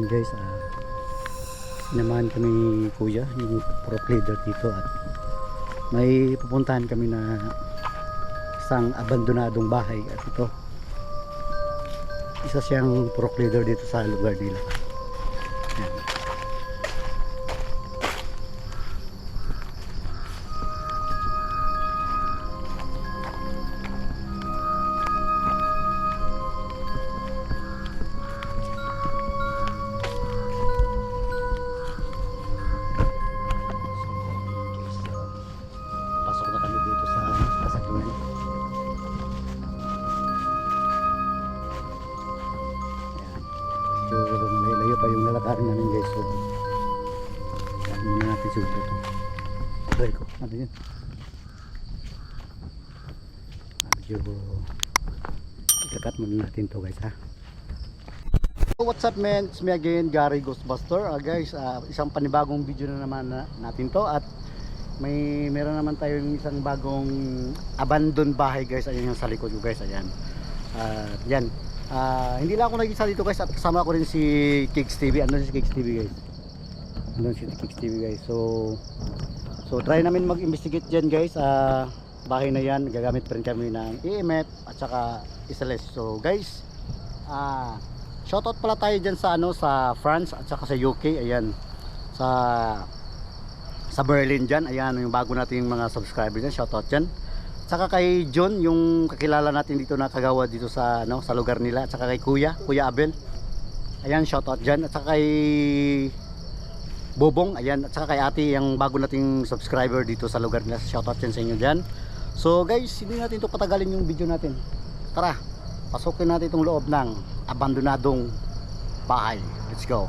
guys, sinamahan kami ni kuya, yung prop leader dito, at may pupuntahan kami na isang abandonadong bahay. At ito, isa siyang prop leader dito sa lugar nila. Ayan. Pasok na kami dito sa sasakyan. So, layo pa yung lalakarin namin guys. So, hindi na natin siguro ito. Try ko. Ano yun? Medyo ikakat muna natin to guys ha. So, what's up man? It's me again, Gary Ghostbuster. Guys, isang panibagong video na naman natin to. At meron naman tayong isang bagong abandoned bahay guys. Ayan yung sa likod ko guys. Ayan. Yan. Hindi lang ako nag-isa dito guys, at kasama ko rin si Kicks TV. Ano si Kicks TV guys? Ano si Kicks TV guys? So try namin mag-investigate dyan guys. Bahay na yan, gagamit pa rin kami ng EMF at saka SLS. So guys, shoutout pala tayo dyan sa sa France at saka sa UK. Ayan, sa Berlin dyan. Ayan yung bago nating mga subscribers dyan. Shoutout dyan. Saka kay John, yung kakilala natin dito na kagawa dito sa sa lugar nila. At saka kay Kuya Abel. Ayan, shoutout dyan. At saka kay Bobong, ayan. At saka kay Ate, yung bago nating subscriber dito sa lugar nila. Shoutout dyan sa inyo dyan. So guys, hindi natin ito patagalin yung video natin. Tara, pasukin natin itong loob ng abandonadong bahay. Let's go.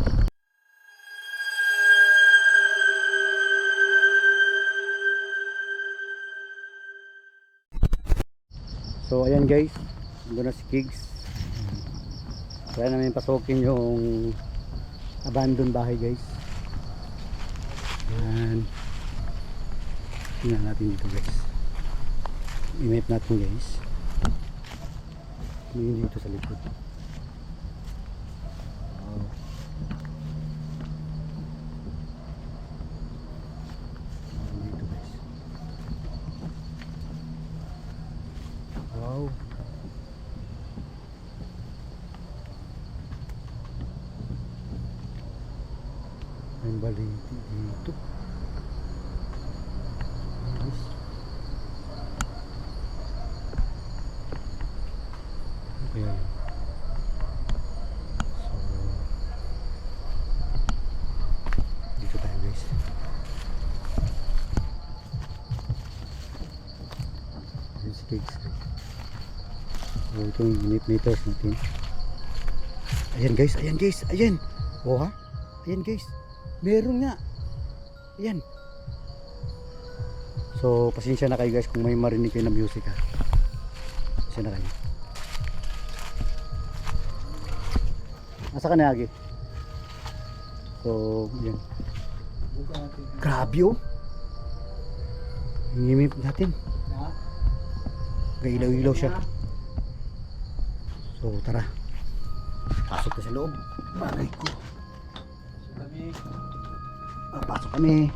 So ayan guys, ando na si Kiggs. Kaya namin pasukin yung abandoned bahay guys. Ayan. Tingnan natin dito guys. I-map natin guys. Tingnan dito sa likod. Wow. Dito guys. Wow. May baliti dito. Yes. Okay. So dito tayo guys. This is Kiggs. So ito yung unit meters natin. Ayan guys, ayan. Oh ha? Ayan guys. Meron nga. Ayan. So pasensya na kayo guys kung may marinig kayo na music ha. Pasensya na kayo. Nasa ka na Agi? So ayan. Grabe oh. Hingimip natin. Gailaw-ilaw siya. So tara, pasok na sa loob. Bagay ko. Pasok kami.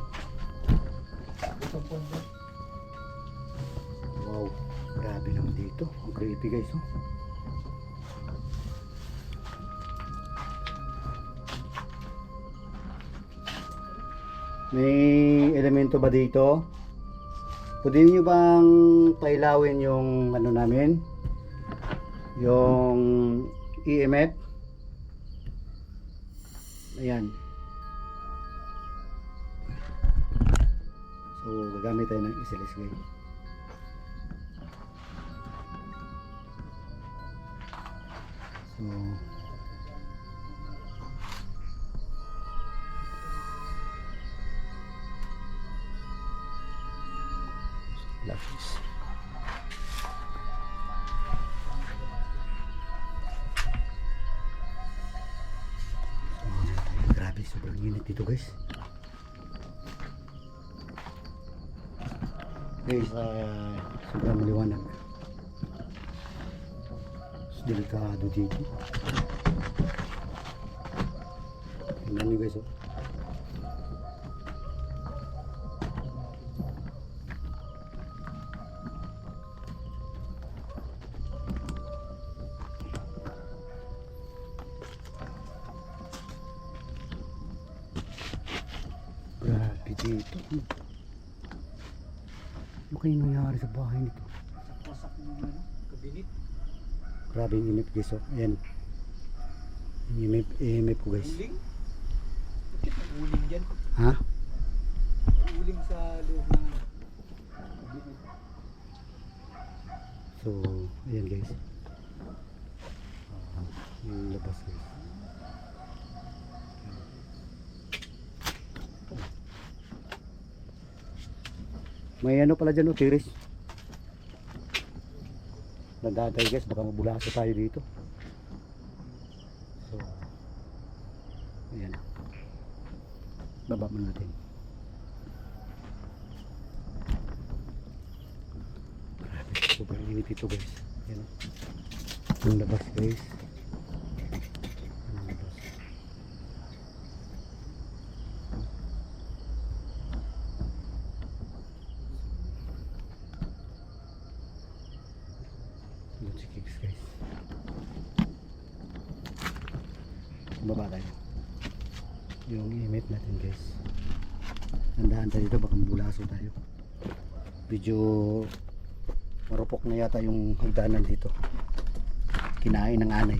Wow, grabe naman dito. Ang creepy guys oh. May elemento ba dito? Pwede nyo bang pailawin yung namin? Yung EMF. Ayan. So gagamit tayo ng SLS guys. So lapis. Grabe, sobrang init dito guys. Guys, sobrang maliwanag. Delikado dito. Tingnan nyo guys, oh. Grabe dito. Ano kayo nangyari sa bahay nito? Wasak yung ano, kabinet. Grabe yung imip guys, oh. Ayan. Yung imip ko guys. Uling? Bakit may uling dyan? Ha? May uling sa loob ng kabinet. So, ayan guys. Yung labas guys. May ano pala dyan, oh, tiris. Nandaan tayo guys, baka mabulasa tayo dito. So, ayan. Baba mo natin. Grabe, sobrang init ito guys. Ayan, oh. Yung labas guys. Yung labas. Yung chicks guys. Baba tayo. Yung imit natin guys. Tandaan tayo dito, baka mabulaso tayo. Medyo marupok na yata yung hagdanan dito. Kinain ng anay.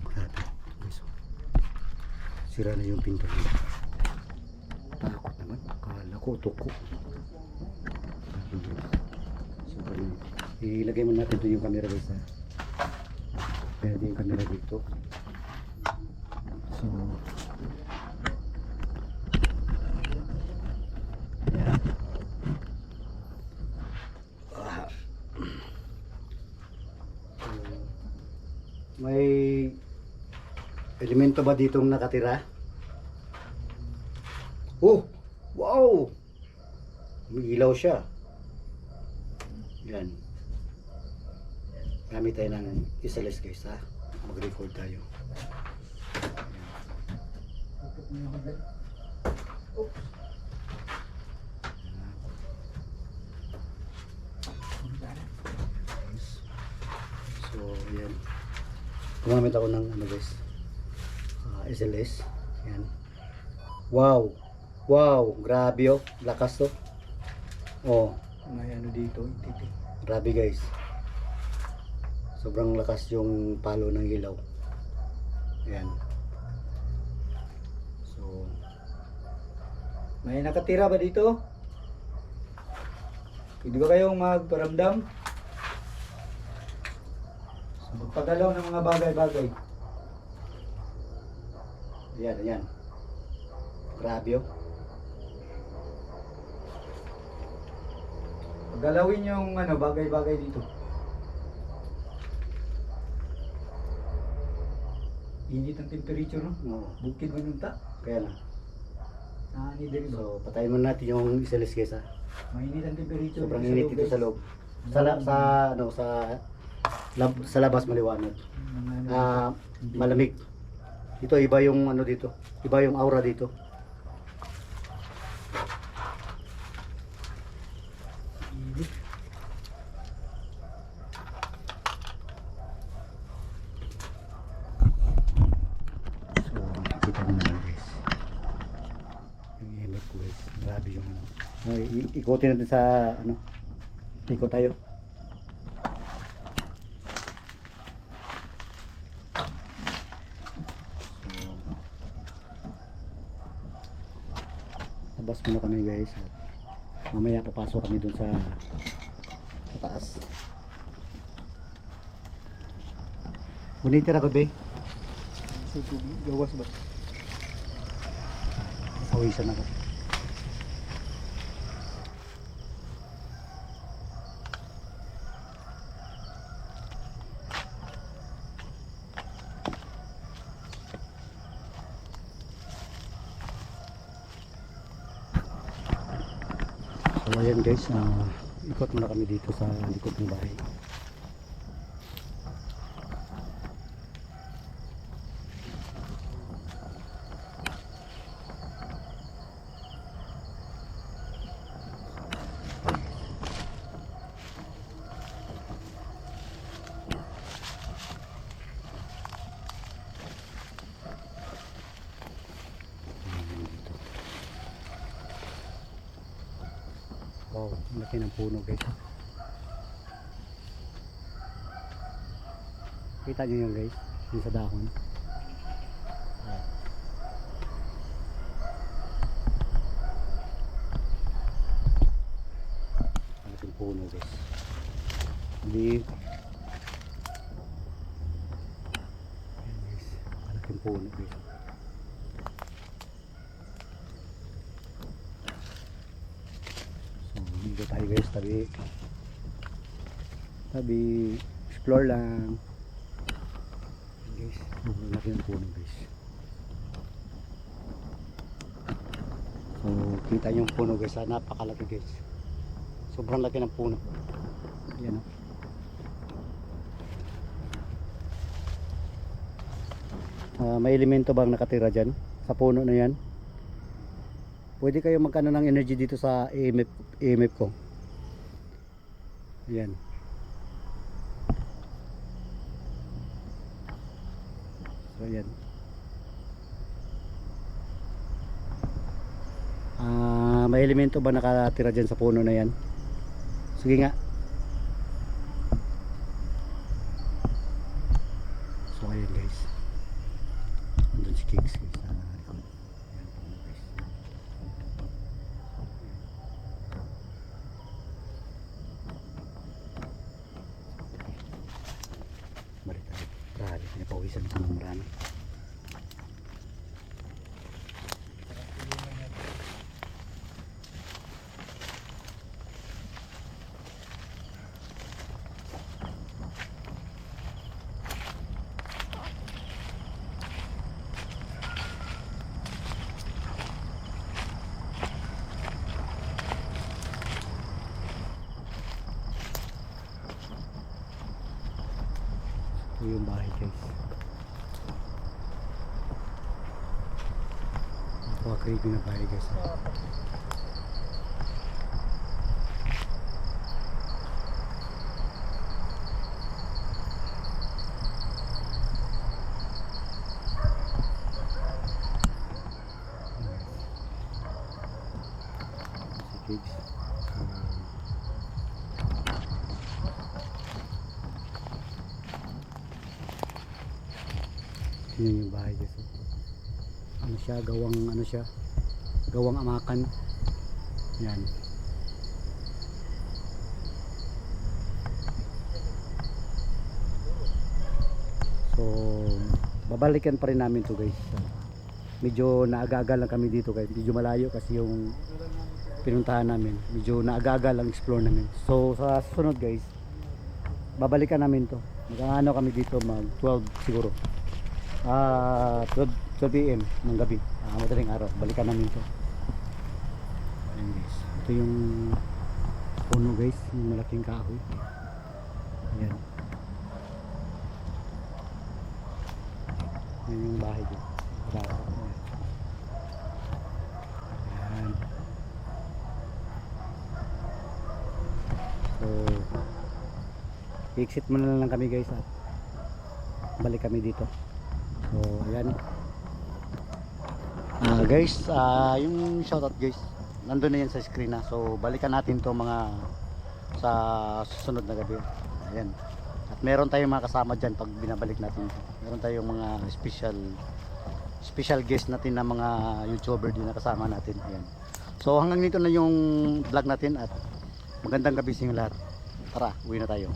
Grabe. Sira na yung pinto nila. Takot naman. Akala ko tuko. So, ilagay mo natin doon yung camera guys, ha. Pwede yung camera dito. So, ayan. May elemento ba ditong nakatira? Oh! Wow! May ilaw siya. Yan. Gamit tayo ng isalis guys, ha. Mag-record tayo. Oops. So, yan. Gumamit ako ng ano guys, SLS. Yan. Wow! Wow! Grabe, oh. Lakas to. Oh. May ano dito, titi. Grabe guys. Sobrang lakas yung palo ng ilaw. Ayan. So, May nakatira ba dito? Pwede ba kayong magparamdam? Magpagalaw ng mga bagay-bagay. ayan, ayan. Grabe, oh. Pagalawin yung ano, bagay-bagay dito. Init ang temperature, no? Oo. Bukid man yung ta. Kaya na. Nani din ba? So, patayin muna natin yung SLS guys, ha. Mainit ang temperature. Sobrang sa init loob, dito guys. sa loob. Sa labas maliwanag. Mga ano, Malamig. Dito iba yung ano dito. Iba yung aura dito. init. So, makikita nyo naman guys. Yung image ko guys. Grabe yung ano. Ikutin natin sa ano. Ikot tayo. Labas muna kami guys. Mamaya papasok kami dun sa taas. Bonita na ko be. Gawas ba? Pawisan ako. So ayan guys, ikot muna kami dito sa likod ng bahay. Wow, laki ng puno guys. Kita nyo yun guys, yung sa dahon. Laking puno guys. Hindi. Ayan guys, laking puno guys. Dito tayo guys, tabi explore lang guys. Laki ng puno guys. So kita yung puno guys, napakalaki guys, sobrang laki ng puno. Ayan may elemento bang nakatira dyan sa puno na yan? Pwede kayo magkano ng energy dito sa EMF ko. Ayan. So ayan. May elemento ba nakatira dyan sa puno na yan? Sige nga. So ayan guys. Nandun si Kings guys. Grabe, napawisan ko ng marami. Ito yung bahay guys. Napaka-creepy na bahay guys. Si kids. Yun yung bahay guys. Ano siya, gawang amakan. Yan. So babalikan pa rin namin to guys. Medyo naaga-aga lang kami dito guys. Medyo malayo kasi yung pinuntahan namin. Medyo naaga-aga lang explore namin. So sa susunod guys, babalikan namin to. Mag-ano kami dito mag 12 siguro. 12 PM ng gabi. Madaling araw, balikan namin to. Ayan guys, ito yung puno guys, yung malaking kahoy. Ayan. Ayan yung bahay guys. Ayan. So i-exit muna lang kami guys at balik kami dito. So ayan guys, yung shoutout guys nandun na yan sa screen na. So balikan natin to mga sa susunod na gabi. Ayan. At meron tayong mga kasama dyan pag binabalik natin to. Meron tayong mga special guest natin na mga YouTuber din na kasama natin. Ayan. So hanggang dito na yung vlog natin at magandang gabi sa inyo lahat. Tara, uwi na tayo.